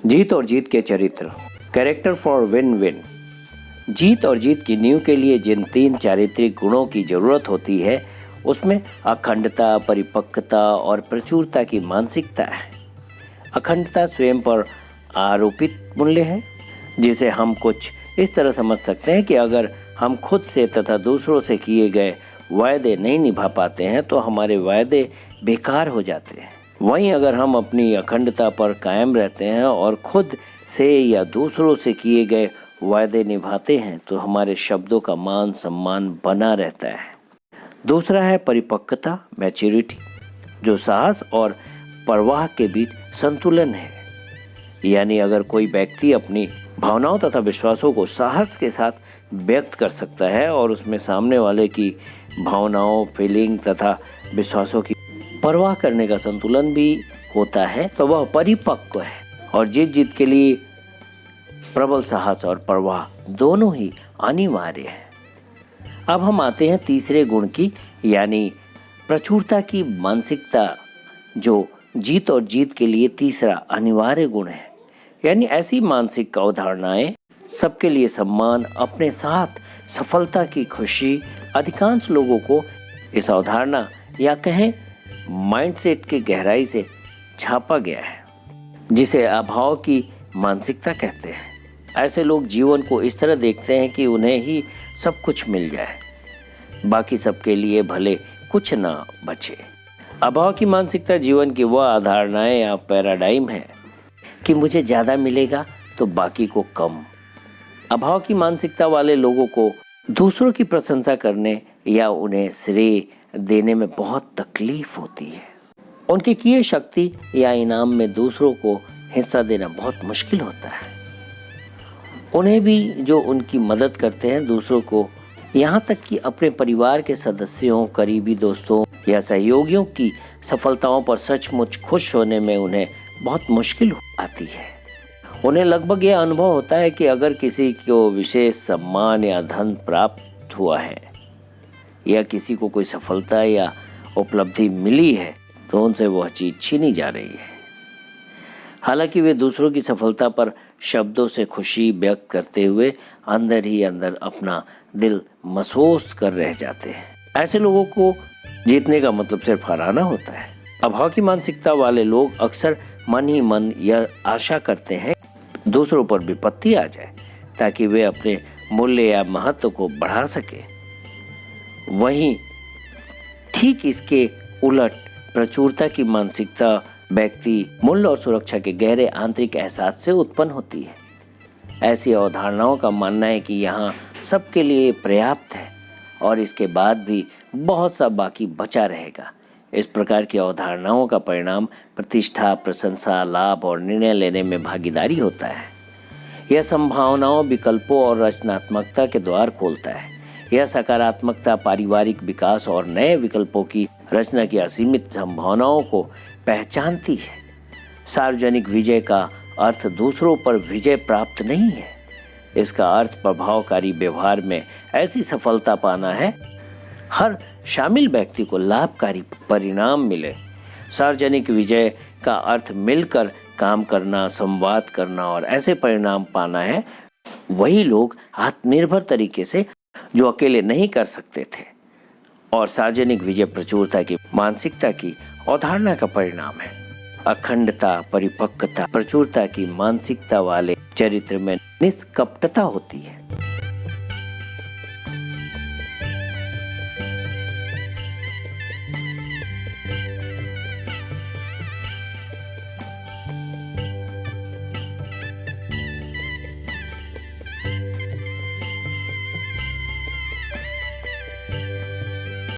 जीत और जीत के चरित्र, कैरेक्टर फॉर विन विन। जीत और जीत की नींव के लिए जिन 3 चारित्रिक गुणों की जरूरत होती है उसमें अखंडता, परिपक्वता और प्रचुरता की मानसिकता है। अखंडता स्वयं पर आरोपित मूल्य है, जिसे हम कुछ इस तरह समझ सकते हैं कि अगर हम खुद से तथा दूसरों से किए गए वायदे नहीं निभा पाते हैं तो हमारे वायदे बेकार हो जाते हैं। वहीं अगर हम अपनी अखंडता पर कायम रहते हैं और खुद से या दूसरों से किए गए वायदे निभाते हैं तो हमारे शब्दों का मान सम्मान बना रहता है। दूसरा है परिपक्वता, मैच्योरिटी, जो साहस और परवाह के बीच संतुलन है। यानी अगर कोई व्यक्ति अपनी भावनाओं तथा विश्वासों को साहस के साथ व्यक्त कर सकता है और उसमें सामने वाले की भावनाओं, फीलिंग तथा विश्वासों की परवाह करने का संतुलन भी होता है तो वह परिपक्व है। और जीत के लिए प्रबल साहस और परवाह दोनों ही अनिवार्य है। अब हम आते हैं तीसरे गुण की, यानी प्रचुरता की मानसिकता, जो जीत और जीत के लिए तीसरा अनिवार्य गुण है। यानी ऐसी मानसिक अवधारणाएं सबके लिए सम्मान, अपने साथ सफलता की खुशी। अधिकांश लोगों को इस अवधारणा या कहें माइंडसेट की गहराई से छापा गया है, जिसे अभाव की मानसिकता कहते हैं। ऐसे लोग जीवन को इस तरह देखते हैं कि उन्हें ही सब कुछ मिल जाए, बाकी सबके लिए भले कुछ ना बचे। अभाव की मानसिकता जीवन की वह अवधारणाएं या पैराडाइम है कि मुझे ज़्यादा मिलेगा तो बाकी को कम। अभाव की मानसिकता वाले लोगों को दूसरों की प्रशंसा करने या उन्हें श्रेय देने में बहुत तकलीफ होती है। उनके किए शक्ति या इनाम में दूसरों को हिस्सा देना बहुत मुश्किल होता है। उन्हें भी जो उनकी मदद करते हैं दूसरों को, यहाँ तक कि अपने परिवार के सदस्यों, करीबी दोस्तों या सहयोगियों की सफलताओं पर सचमुच खुश होने में उन्हें बहुत मुश्किल आती है। उन्हें लगभग यह अनुभव होता है कि अगर किसी को विशेष सम्मान या धन प्राप्त हुआ है या किसी को कोई सफलता या उपलब्धि मिली है तो उनसे वह चीज छीनी जा रही है। हालांकि वे दूसरों की सफलता पर शब्दों से खुशी व्यक्त करते हुए अंदर ही अंदर अपना दिल महसूस कर रह जाते हैं। ऐसे लोगों को जीतने का मतलब सिर्फ हराना होता है। अभाव की मानसिकता वाले लोग अक्सर मन ही मन यह आशा करते हैं दूसरों पर विपत्ति आ जाए ताकि वे अपने मूल्य या महत्व को बढ़ा सके। वहीं ठीक इसके उलट प्रचुरता की मानसिकता व्यक्ति मूल्य और सुरक्षा के गहरे आंतरिक एहसास से उत्पन्न होती है। ऐसी अवधारणाओं का मानना है कि यहाँ सबके लिए पर्याप्त है और इसके बाद भी बहुत सा बाकी बचा रहेगा। इस प्रकार की अवधारणाओं का परिणाम प्रतिष्ठा, प्रशंसा, लाभ और निर्णय लेने में भागीदारी होता है। यह संभावनाओं, विकल्पों और रचनात्मकता के द्वार खोलता है। यह सकारात्मकता, पारिवारिक विकास और नए विकल्पों की रचना की असीमित संभावनाओं को पहचानती है। सार्वजनिक विजय का अर्थ दूसरों पर विजय प्राप्त नहीं है। इसका अर्थ प्रभावकारी व्यवहार में ऐसी सफलता पाना है हर शामिल व्यक्ति को लाभकारी परिणाम मिले। सार्वजनिक विजय का अर्थ मिलकर काम करना, संवाद करना और ऐसे परिणाम पाना है वही लोग आत्मनिर्भर तरीके से जो अकेले नहीं कर सकते थे। और सार्वजनिक विजय प्रचुरता की मानसिकता की अवधारणा का परिणाम है। अखंडता, परिपक्वता, प्रचुरता की मानसिकता वाले चरित्र में निष्कपटता होती है।